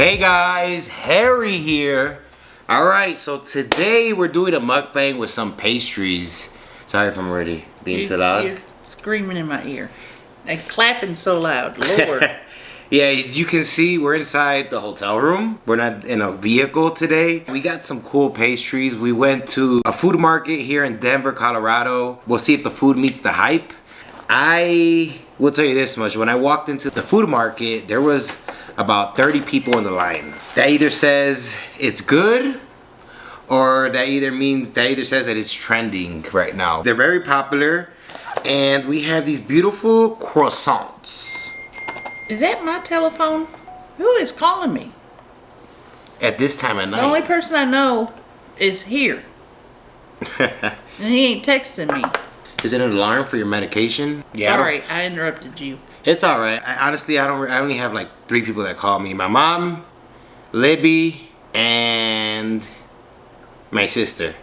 Hey guys, Harry here. Alright, so today we're doing a mukbang with some pastries. Sorry if I'm already being too loud. You're screaming in my ear. And clapping so loud, Lord. Yeah, as you can see, we're inside the hotel room. We're not in a vehicle today. We got some cool pastries. We went to a food market here in Denver, Colorado. We'll see if the food meets the hype. I will tell you this much. When I walked into the food market, there was about 30 people in the line. That either says it's good, or that either says that it's trending right now. They're very popular, and we have these beautiful croissants. Is that my telephone? Who is calling me? At this time of night. The only person I know is here. And he ain't texting me. Is it an alarm for your medication? Yeah. Sorry, I interrupted you. It's all right. Honestly, I only have like 3 people that call me. My mom, Libby, and my sister.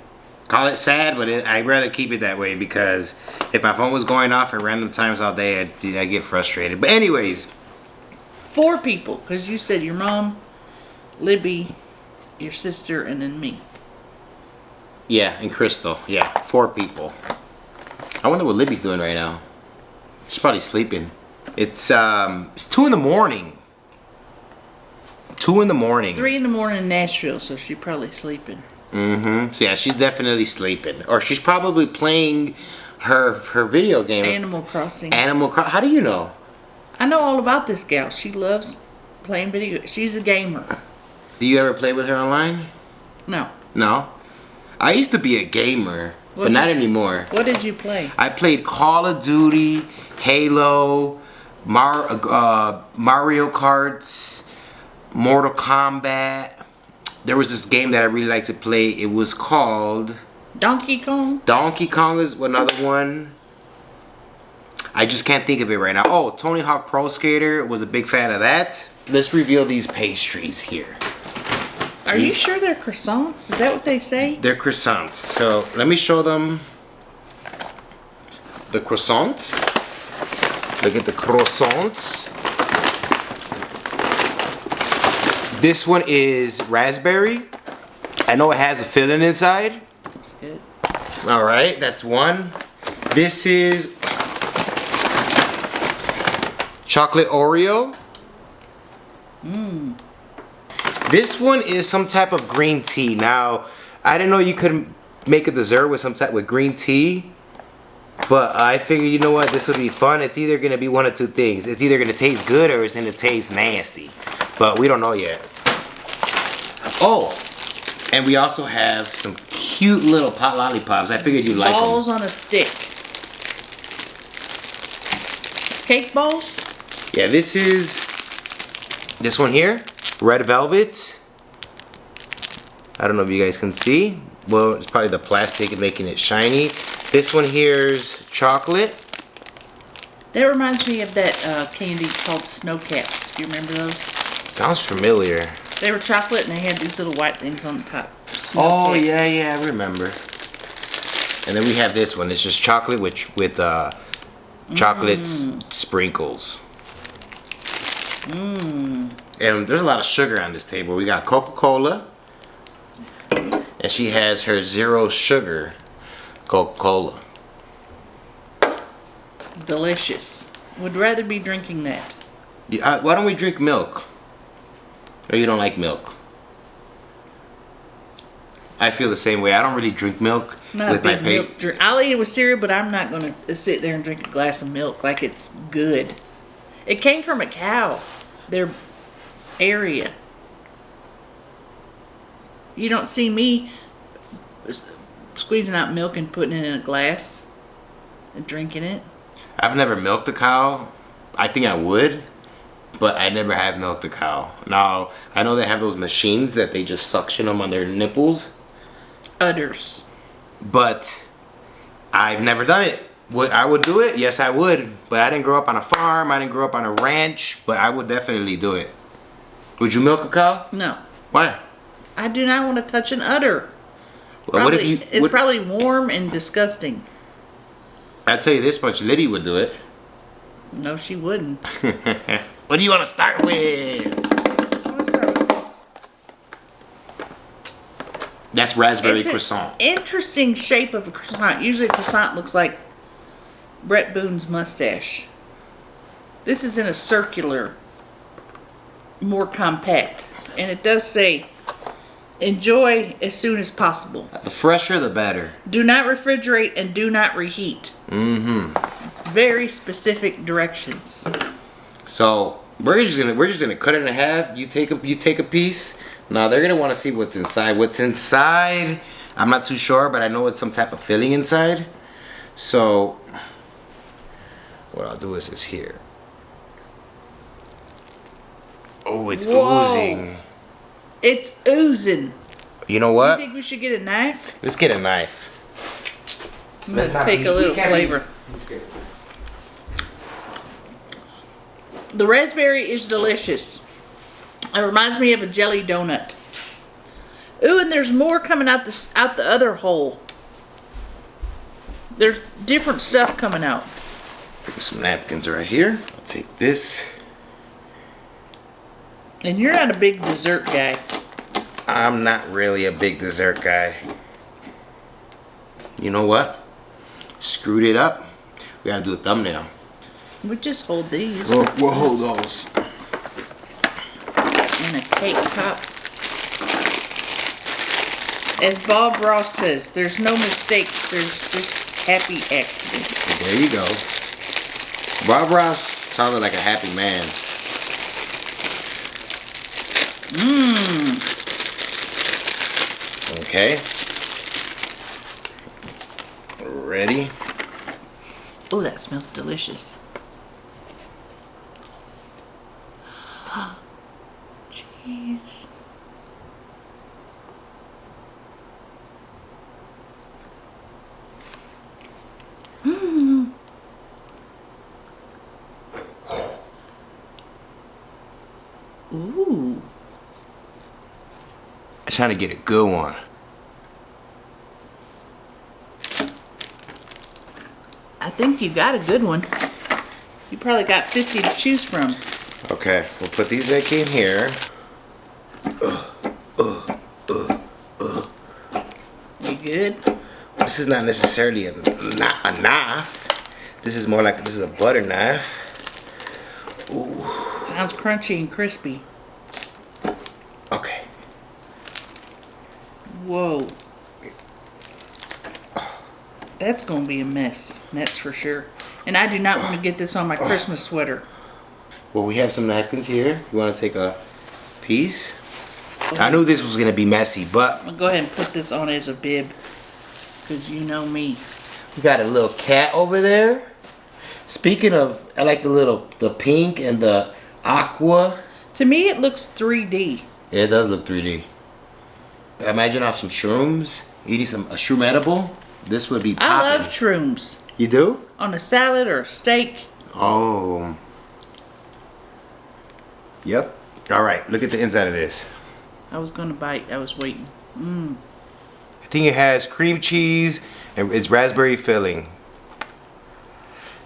Call it sad, but I'd rather keep it that way because if my phone was going off at random times all day, I'd get frustrated. But anyways. 4 people, because you said your mom, Libby, your sister, and then me. Yeah, and Crystal. Yeah, 4 people. I wonder what Libby's doing right now. She's probably sleeping. It's 2 in the morning. 2 in the morning. 3 in the morning in Nashville, so she's probably sleeping. Mm-hmm. So yeah, she's definitely sleeping. Or she's probably playing her video game. Animal Crossing. How do you know? I know all about this gal. She loves playing video. She's a gamer. Do you ever play with her online? No. No? I used to be a gamer, but not anymore. What did you play? I played Call of Duty, Halo, Mario Karts, Mortal Kombat. There was this game that I really liked to play. It was called Donkey Kong? Donkey Kong is another one. I just can't think of it right now. Oh, Tony Hawk Pro Skater, was a big fan of that. Let's reveal these pastries here. Are you sure they're croissants? Is that what they say? They're croissants. So let me show them the croissants. Look at the croissants. This one is raspberry. I know it has a filling inside. Looks good. All right, that's one. This is chocolate Oreo. This one is some type of green tea. Now, I didn't know you could make a dessert with green tea. But I figured, you know what, this would be fun. It's either gonna be one of 2 things. It's either gonna taste good or it's gonna taste nasty. But we don't know yet. Oh, and we also have some cute little pot lollipops. I figured you'd like them. Balls on a stick. Cake balls? Yeah, this one here, red velvet. I don't know if you guys can see. Well, it's probably the plastic and making it shiny. This one here's chocolate. That reminds me of that candy called Snow Caps. Do you remember those? Sounds familiar. They were chocolate and they had these little white things on the top. Oh, yeah, I remember. And then we have this one. It's just chocolate with chocolate sprinkles. And there's a lot of sugar on this table. We got Coca-Cola. And she has her 0 sugar Coca-Cola. Delicious. Would rather be drinking that. Why don't we drink milk? Or you don't like milk? I feel the same way. I don't really drink milk with my milk drink. I'll eat it with cereal, but I'm not going to sit there and drink a glass of milk like it's good. It came from a cow. Their area. You don't see me squeezing out milk and putting it in a glass and drinking it. I've never milked a cow. I think I would, but I never have milked a cow. Now, I know they have those machines that they just suction them on their nipples. Udders. But I've never done it. I would do it? Yes, I would. But I didn't grow up on a farm. I didn't grow up on a ranch. But I would definitely do it. Would you milk a cow? No. Why? I do not want to touch an udder. Well, what if you? It's probably warm and disgusting. I'll tell you this much: Libby would do it. No, she wouldn't. What do you want to start with? I want to start with That's raspberry It's croissant. an interesting shape of a croissant. Usually a croissant looks like Brett Boone's mustache. This is in a circular, more compact. And it does say, enjoy as soon as possible. The fresher, the better. Do not refrigerate and do not reheat. Very specific directions. So we're just gonna cut it in half. You take a piece. Now they're gonna want to see what's inside. What's inside, I'm not too sure, but I know it's some type of filling inside. So what I'll do is this here. Oh, it's oozing. It's oozing. You know what? You think we should get a knife? Let's get a knife. I'm gonna take a little flavor. The raspberry is delicious. It reminds me of a jelly donut. Ooh, and there's more coming out the other hole. There's different stuff coming out. Put some napkins right here. I'll take this. And you're not a big dessert guy. I'm not really a big dessert guy. You know what? Screwed it up. We gotta do a thumbnail. We just hold these. We'll hold those. In a cake top. As Bob Ross says, there's no mistakes, there's just happy accidents. There you go. Bob Ross sounded like a happy man. Okay. Ready? Oh, that smells delicious. Jeez. Ooh. I'm trying to get a good one. I think you got a good one. You probably got 50 to choose from. Okay, we'll put these back in here. You good? This is not necessarily a knife. This is more like, this is a butter knife. Ooh. Sounds crunchy and crispy. Okay. Whoa. That's going to be a mess. That's for sure. And I do not want to get this on my Christmas sweater. Well, we have some napkins here. You want to take a piece? I knew this was going to be messy, but I'll go ahead and put this on as a bib. Because you know me. we got a little cat over there. Speaking of, I like the pink and the aqua. To me, it looks 3D. Yeah, it does look 3D. Imagine off some shrooms, eating a shroom edible. This would be popping. I love shrooms. You do? On a salad or a steak. Oh. Yep. All right, look at the inside of this. I was going to bite. I was waiting. I think it has cream cheese and it's raspberry filling.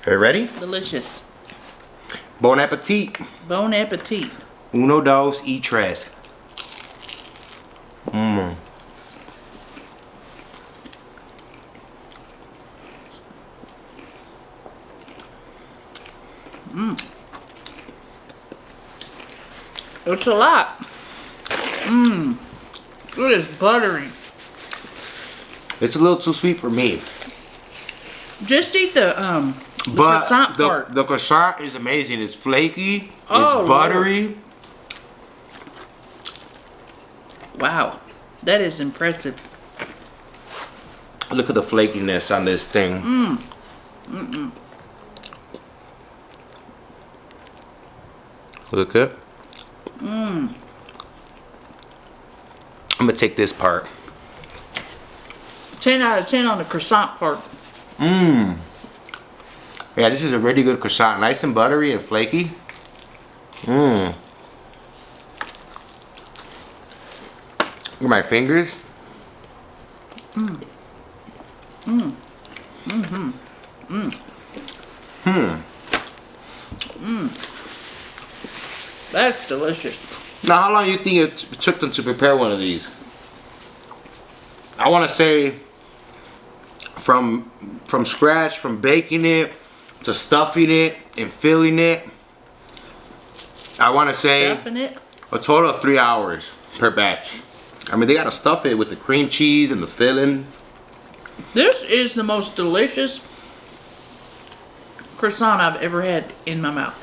Are you ready? Delicious. Bon appetit. Bon appetit. Uno, dos, y tres. It's a lot. It is buttery. It's a little too sweet for me. Just eat the But croissant part. the croissant is amazing. It's flaky. Oh, it's buttery. Wow. That is impressive. Look at the flakiness on this thing. Look at it. I'm gonna take this part. 10 out of 10 on the croissant part. Yeah, this is a really good croissant. Nice and buttery and flaky. Look at my fingers. That's delicious. Now, how long do you think it took them to prepare one of these? I want to say from scratch, from baking it to stuffing it and filling it, I want to say Stuffing it. a total of 3 hours per batch. I mean, they got to stuff it with the cream cheese and the filling. This is the most delicious croissant I've ever had in my mouth.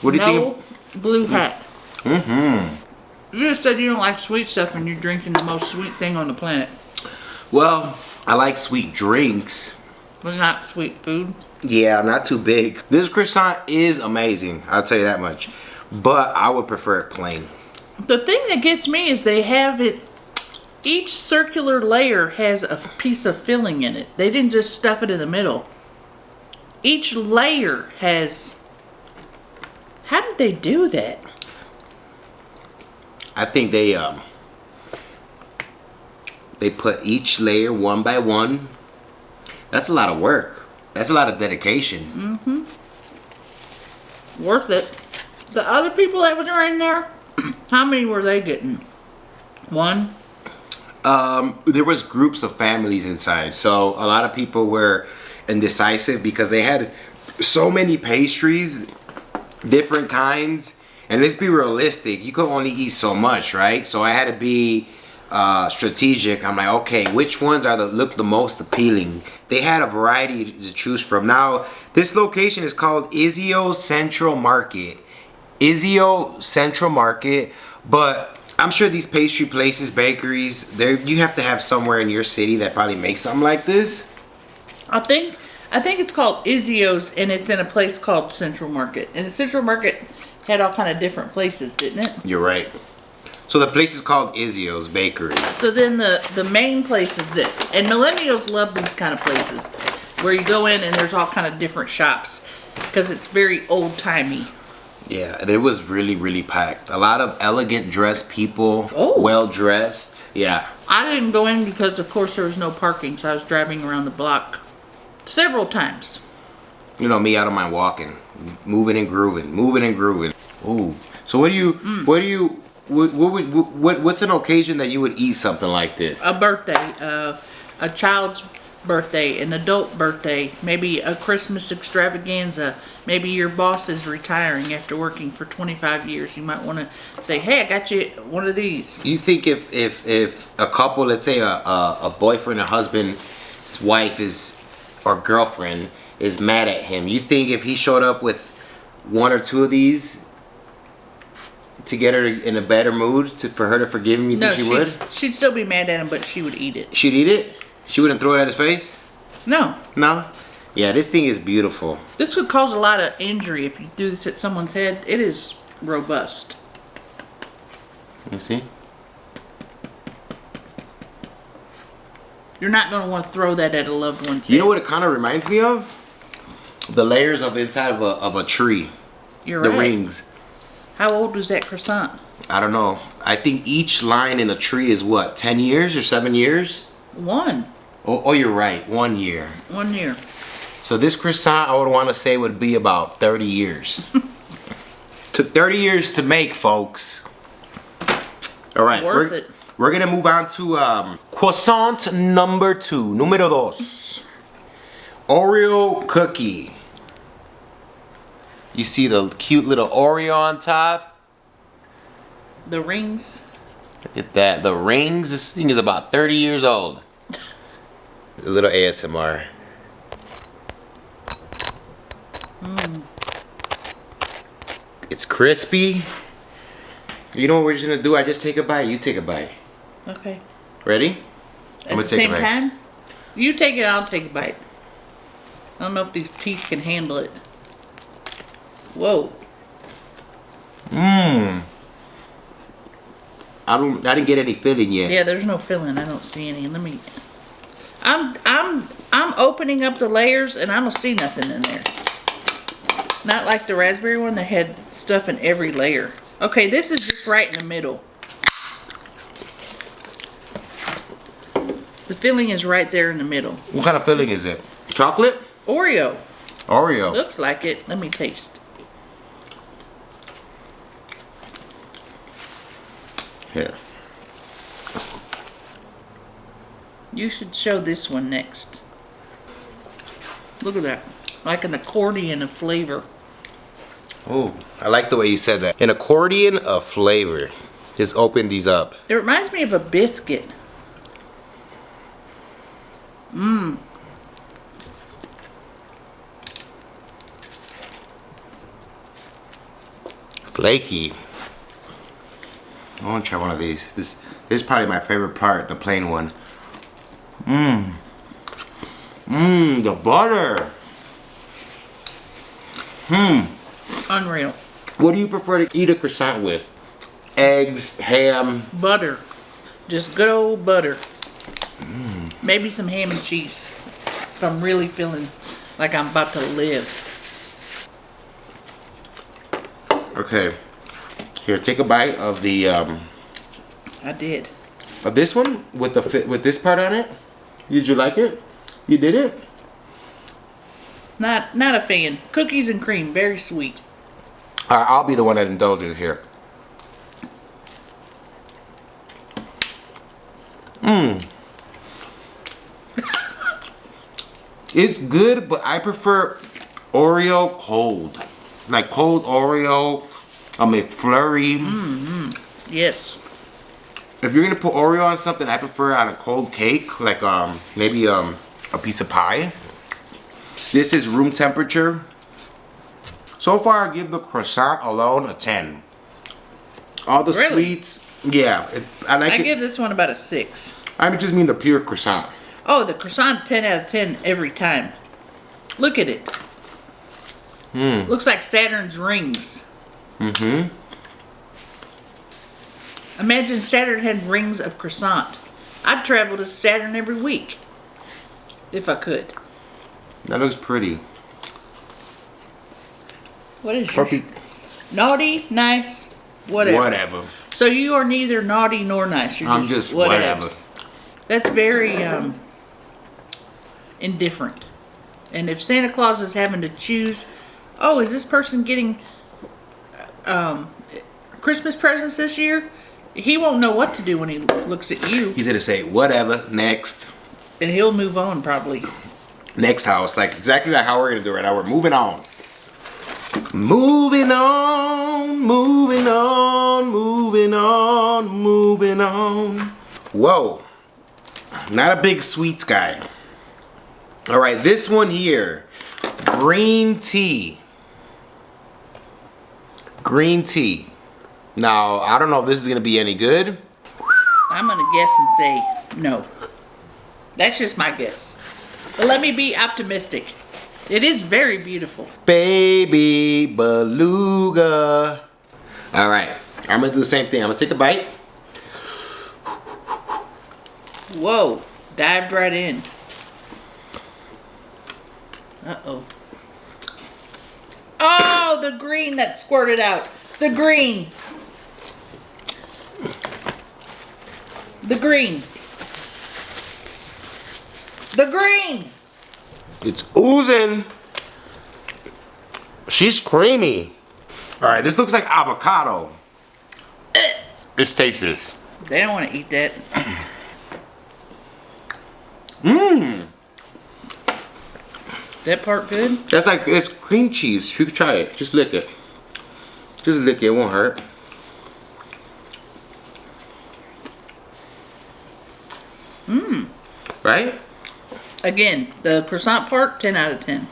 What do you think? No blue hat. You just said you don't like sweet stuff and you're drinking the most sweet thing on the planet. Well, I like sweet drinks. But not sweet food. Yeah, not too big. This croissant is amazing. I'll tell you that much. But I would prefer it plain. The thing that gets me is they have it, each circular layer has a piece of filling in it. They didn't just stuff it in the middle. Each layer has, how did they do that? I think they put each layer one by one. That's a lot of work. That's a lot of dedication. Worth it. The other people that were in there, how many were they getting? One? There was groups of families inside, so a lot of people were indecisive because they had so many pastries, different kinds, and let's be realistic, you could only eat so much, right? So I had to be strategic. I'm like, okay, which ones are look the most appealing? They had a variety to choose from. Now, this location is called Izio Central Market. Izio Central Market, but I'm sure these pastry places, bakeries, you have to have somewhere in your city that probably makes something like this. I think it's called Izio's, and it's in a place called Central Market. And the Central Market had all kind of different places, didn't it? You're right. So the place is called Izio's Bakery. So then the main place is this. And millennials love these kind of places where you go in and there's all kind of different shops because it's very old-timey. Yeah, and it was really, really packed. A lot of elegant dressed people, Oh. well dressed. Yeah. I didn't go in because, of course, there was no parking, so I was driving around the block several times. You know me, I don't mind walking, moving and grooving, moving and grooving. Ooh. So what's an occasion that you would eat something like this? A birthday, a child's birthday, an adult birthday, maybe a Christmas extravaganza. Maybe your boss is retiring after working for 25 years. You might want to say, hey, I got you one of these. You think if a couple, let's say a boyfriend or husband's wife is or girlfriend is mad at him, you think if he showed up with one or two of these to get her in a better mood for her to forgive him, you think she would? She'd still be mad at him, but she would eat it. She'd eat it? She wouldn't throw it at his face? No. No? Yeah, this thing is beautiful. This could cause a lot of injury if you do this at someone's head. It is robust. You see? You're not going to want to throw that at a loved one's head. You know what it kind of reminds me of? The layers of inside of a tree. You're the right. rings. How old was that croissant? I don't know. I think each line in a tree is what, 10 years or 7 years? One. Oh, you're right. 1 year. 1 year. So this croissant, I would want to say, would be about 30 years. Took 30 years to make, folks. All right. Worth it. We're going to move on to croissant number 2. Número 2. Oreo cookie. You see the cute little Oreo on top? The rings. Look at that. The rings. This thing is about 30 years old. A little ASMR. It's crispy. You know what we're just gonna do? I just take a bite. You take a bite. Okay. Ready? At the same time? You take it, I'll take a bite. I don't know if these teeth can handle it. Whoa. Mmm. I didn't get any filling yet. Yeah, there's no filling. I don't see any. Let me. I'm opening up the layers and I don't see nothing in there. Not like the raspberry one that had stuff in every layer. Okay, this is just right in the middle. The filling is right there in the middle. What kind of filling is it? Chocolate? Oreo. Oreo. Looks like it. Let me taste. Here. You should show this one next. Look at that. Like an accordion of flavor. Oh, I like the way you said that. An accordion of flavor. Just open these up. It reminds me of a biscuit. Mmm. Flaky. I want to try one of these. This is probably my favorite part, the plain one. Mmm. Mmm, the butter. Unreal. What do you prefer to eat a croissant with? Eggs, ham? Butter. Just good old butter. Maybe some ham and cheese. If I'm really feeling like I'm about to live. Okay. Here, take a bite of the I did. of this one with this part on it. Did you like it? You did it? Not a fan. Cookies and cream, very sweet. All right, I'll be the one that indulges here. It's good, but I prefer Oreo cold. Like cold Oreo, a McFlurry. Yes. If you're gonna put Oreo on something, I prefer on a cold cake, like maybe a piece of pie. This is room temperature. So far, I give the croissant alone a 10. All the Really? sweets, yeah, I like I it. give this one about a 6. I just mean the pure croissant. Oh, the croissant 10 out of 10 every time. Look at it. Looks like Saturn's rings. Imagine Saturn had rings of croissant. I'd travel to Saturn every week. If I could. That looks pretty. What is your... Naughty, nice, whatever. Whatever. So you are neither naughty nor nice. You're I'm just whatever. That's very indifferent. And if Santa Claus is having to choose, oh, is this person getting Christmas presents this year? He won't know what to do when he looks at you. He's gonna say whatever, next. And he'll move on probably. Next house, like exactly like how we're gonna do it right now. We're moving on. Moving on, moving on, moving on, moving on. Whoa. Not a big sweets guy. All right, this one here. Green tea. Green tea. Now, I don't know if this is gonna be any good. I'm gonna guess and say no. That's just my guess. But let me be optimistic. It is very beautiful. Baby beluga. All right, I'm gonna do the same thing. I'm gonna take a bite. Whoa, dived right in. Uh-oh. Oh, the green that squirted out. The green. The green. The green. It's oozing. She's creamy. All right, this looks like avocado. Let's taste this. They don't want to eat that. Mmm. That part good? That's like, it's cream cheese. You can try it. Just lick it. Just lick it. It won't hurt. Mmm. Right? Again, the croissant part, 10 out of 10.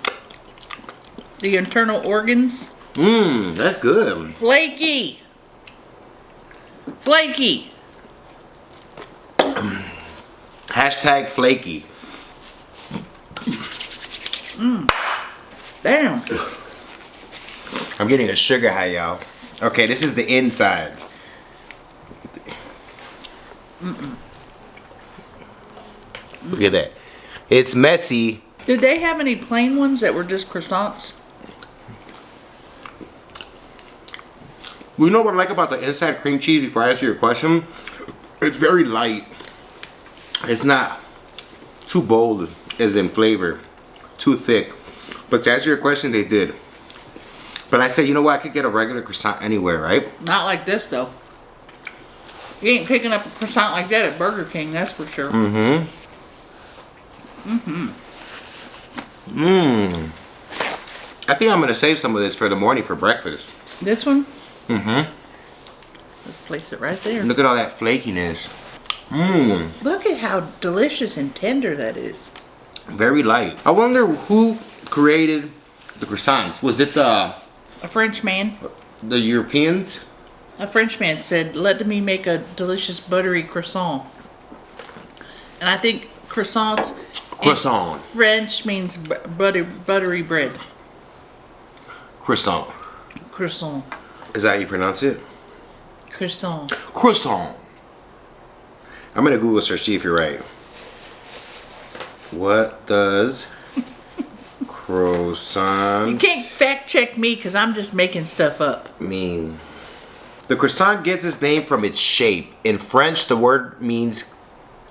The internal organs, Mmm, that's good. flaky. Flaky. Hashtag flaky. Damn. I'm getting a sugar high, y'all. Okay, this is the insides. Look at that. It's messy. Did they have any plain ones that were just croissants? You know what I like about the inside cream cheese before I answer your question? It's very light. It's not too bold as in flavor. Too thick. But to answer your question, they did. But I said, you know what? I could get a regular croissant anywhere, right? Not like this, though. You ain't picking up a croissant like that at Burger King, that's for sure. I think I'm gonna save some of this for the morning for breakfast. This one? Let's place it right there. Look at all that flakiness. Look at how delicious and tender that is. Very light. I wonder who created the croissants. Was it A French man. the Europeans? A French man said, "Let me make a delicious buttery croissant." And I think croissant in French means buttery bread. Croissant. Croissant. Is that how you pronounce it? Croissant. Croissant. I'm gonna Google search, see if you're right. What does croissant You can't fact check me because I'm just making stuff up. mean? The croissant gets its name from its shape. In French, the word means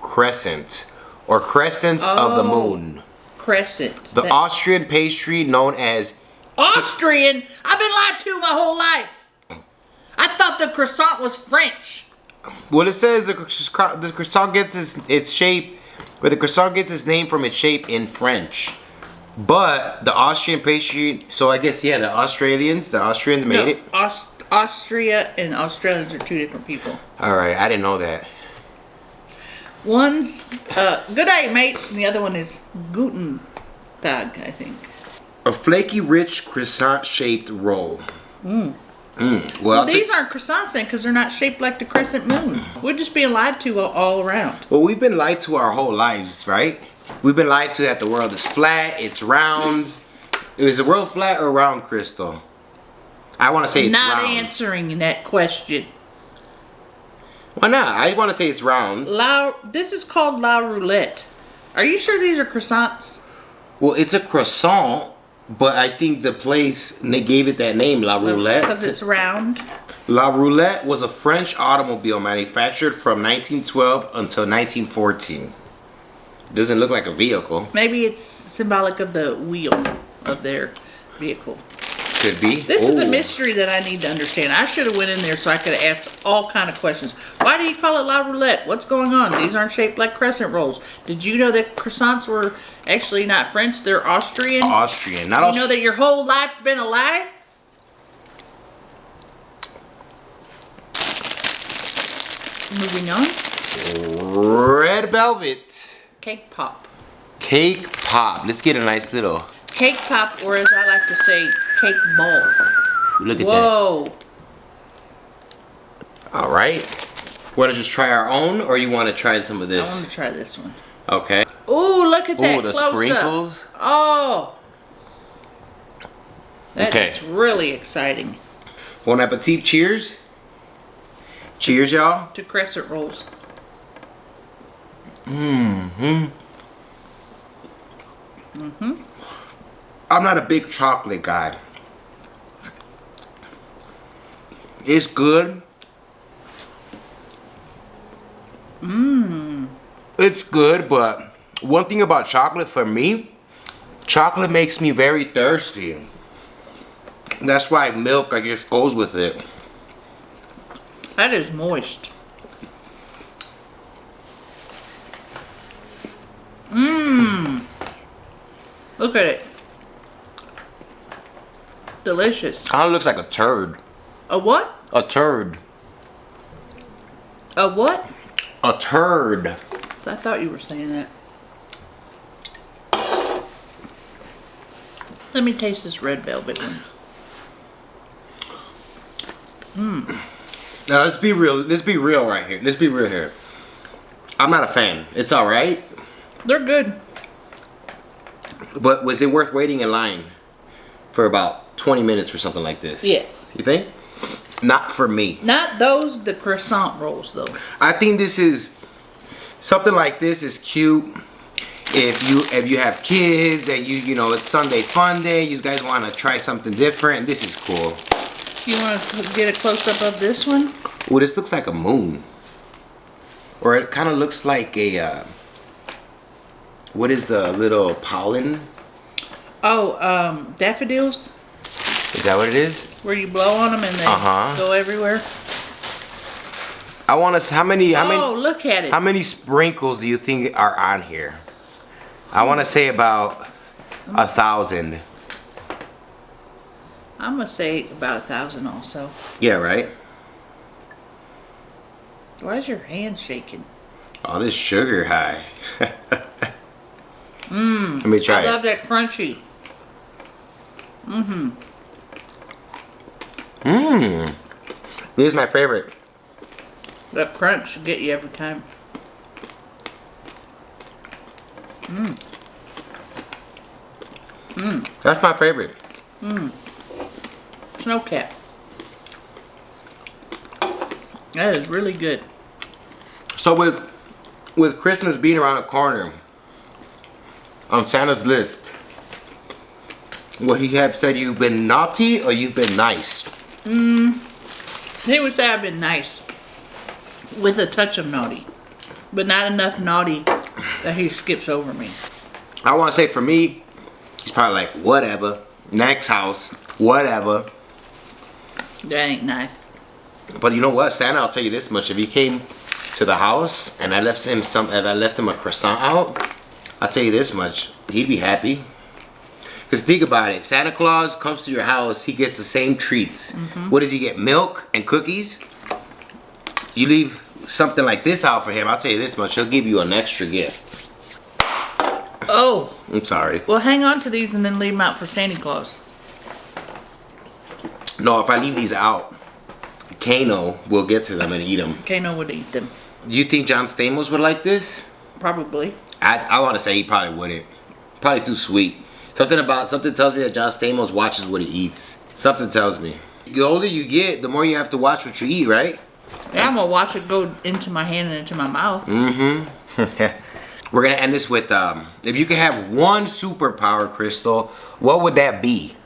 crescent or crescents of the moon. Crescent. The Austrian pastry known as Austrian? I've been lied to my whole life. I thought the croissant was French. well, it says the croissant gets its shape, but the croissant gets its name from its shape in French. But the Austrian pastry, so I guess yeah, the Austrians made it. Austria and Australians are two different people. All right, I didn't know that. One's good day, mate, and the other one is Guten Tag, I think. A flaky, rich croissant-shaped roll. Well, These aren't croissants then because they're not shaped like the crescent moon. We're just being lied to all around. well, we've been lied to our whole lives, right? We've been lied to that the world is flat, it's round. Is the world flat or round, Crystal? I want to say it's Not round. answering that question. Why not? I want to say it's round. This is called La Roulette. Are you sure these are croissants? Well, it's a croissant, but I think the place, they gave it that name, La Roulette. Because it's round. La Roulette was a French automobile manufactured from 1912 until 1914. Doesn't look like a vehicle. Maybe it's symbolic of the wheel of their vehicle. Could be. This is a mystery that I need to understand. I should have went in there so I could have asked all kind of questions. Why do you call it La Roulette? What's going on? These aren't shaped like crescent rolls. Did you know that croissants were actually not French? They're Austrian? Austrian. Not You know that your whole life's been a lie? Moving on. Red velvet. Cake pop. Cake pop. Let's get a nice little. Cake pop, or as I like to say, cake ball. Look at Whoa. that. All right. Want to just try our own, or you want to try some of this? I want to try this one. Okay. Ooh, look at that Ooh, the close sprinkles. Up. Oh. That Okay. is really exciting. Bon appetit. Cheers. Cheers, y'all. To crescent rolls. I'm not a big chocolate guy. It's good. It's good, but one thing about chocolate for me, chocolate makes me very thirsty. That's why milk, I guess, goes with it. That is moist. Look at it. Delicious. Kind of looks like a turd. A what? A turd. A what? A turd. I thought you were saying that. Let me taste this red velvet one. Now let's be real. Let's be real right here. Let's be real here. I'm not a fan. It's all right, They're good. but was it worth waiting in line for about 20 minutes for something like this? Yes. You think? Not for me. Not those, the croissant rolls though. I think this is something like this is cute. If you have kids and you know it's Sunday fun day, you guys want to try something different. This is cool. You want to get a close up of this one? Well, this looks like a moon, or it kind of looks like a. What is the little pollen? Oh, daffodils, Is that what it is? where you blow on them and they go everywhere. I want to. How many? Oh, look at it. How many sprinkles do you think are on here? I want to say about 1,000. I'm gonna say about 1,000 also. Yeah, right? Why is your hand shaking? Oh, this sugar high. Let me try I it. love that crunchy. This is my favorite. That crunch will get you every time. That's my favorite. Snow cap. That is really good. So with Christmas being around the corner, on Santa's list, would he have said you've been naughty or you've been nice? He would say I've been nice. With a touch of naughty. But not enough naughty that he skips over me. I want to say for me, he's probably like, whatever. Next house, whatever. That ain't nice. But you know what, Santa, I'll tell you this much. If he came to the house and I left him a croissant out, I'll tell you this much. He'd be happy. Because think about it. Santa Claus comes to your house, he gets the same treats. What does he get? Milk and cookies? You leave something like this out for him, I'll tell you this much. He'll give you an extra gift. Oh. I'm sorry. Well, hang on to these and then leave them out for Santa Claus. No, if I leave these out, Kano will get to them and eat them. Kano would eat them. You think John Stamos would like this? Probably. I want to say he probably wouldn't. Probably too sweet. Something tells me that John Stamos watches what he eats. Something tells me. The older you get, the more you have to watch what you eat, right? Yeah, I'm gonna watch it go into my hand and into my mouth. We're gonna end this with if you could have one superpower, Crystal, what would that be?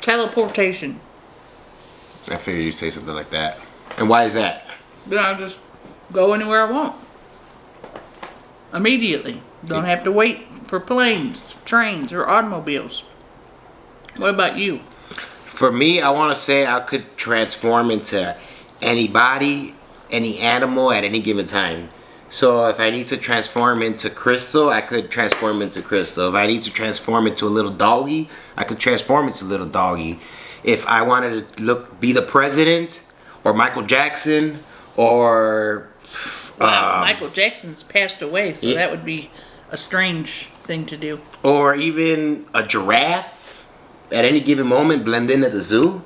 Teleportation. I figured you'd say something like that. And why is that? Then I'll just go anywhere I want. Immediately. Don't have to wait for planes, trains, or automobiles. What about you? For me, I want to say I could transform into anybody, any animal at any given time. So if I need to transform into Crystal, I could transform into Crystal. If I need to transform into a little doggy, I could transform into a little doggy. If I wanted to be the president, or Michael Jackson, or Michael Jackson's passed away, so that would be a strange thing to do. Or even a giraffe at any given moment, blend in at the zoo.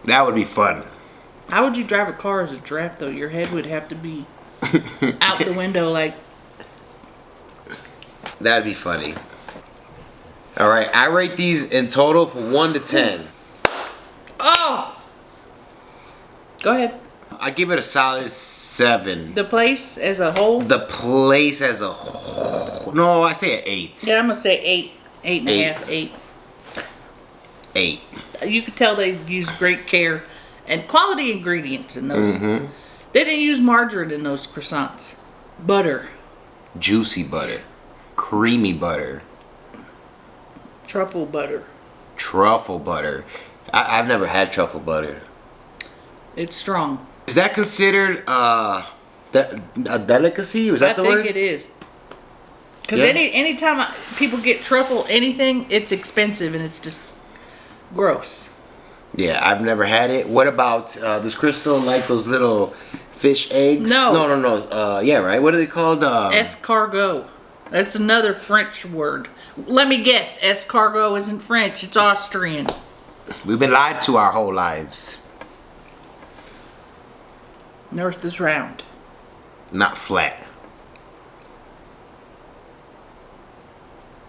That would be fun. How would you drive a car as a giraffe, though? Your head would have to be out the window like... That'd be funny. Alright, I rate these in total from 1 to 10. Oh! Go ahead. I give it a solid 7. The place as a whole? The place as a whole. No, I say an 8. Yeah, I'm going to say 8. 8.5, 8. 8. You could tell they used great care and quality ingredients in those. They didn't use margarine in those croissants. Butter. Juicy butter. Creamy butter. Truffle butter. Truffle butter. I've never had truffle butter. It's strong. Is that considered a delicacy? Is that the word? I think it is. Because anytime people get truffle anything, it's expensive and it's just gross. Yeah, I've never had it. What about, does Crystal like those little fish eggs? No. No. Yeah, right? What are they called? Escargot. That's another French word. Let me guess. Escargot isn't French. It's Austrian. We've been lied to our whole lives. Earth is round. Not flat.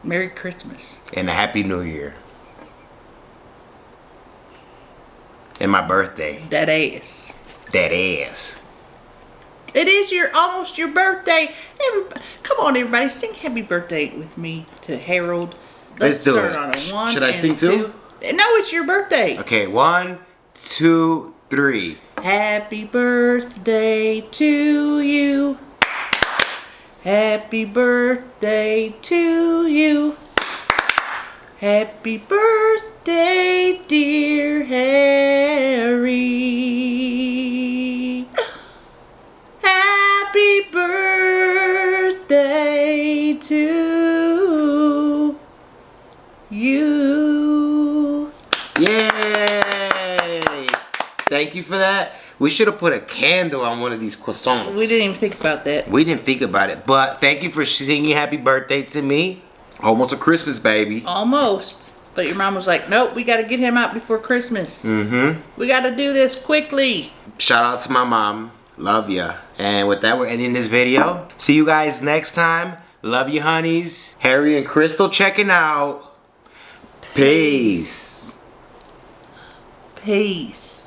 Merry Christmas. And a Happy New Year. And my birthday. That ass. That ass. It is almost your birthday. Come on, everybody, sing happy birthday with me to Harold. Let's do start it. on a 1 Should I and sing too? 2. No, it's your birthday. Okay, 1, 2, 3. Happy birthday to you. Happy birthday to you. Happy birthday birthday, dear Harry. Happy birthday to you. Yay! Thank you for that. We should have put a candle on one of these croissants. We didn't even think about that. We didn't think about it. But thank you for singing happy birthday to me. Almost a Christmas baby. Almost. But your mom was like, nope, we got to get him out before Christmas. Mm-hmm. We got to do this quickly. Shout out to my mom. Love ya. And with that, we're ending this video. See you guys next time. Love you, honeys. Harry and Crystal checking out. Peace. Peace.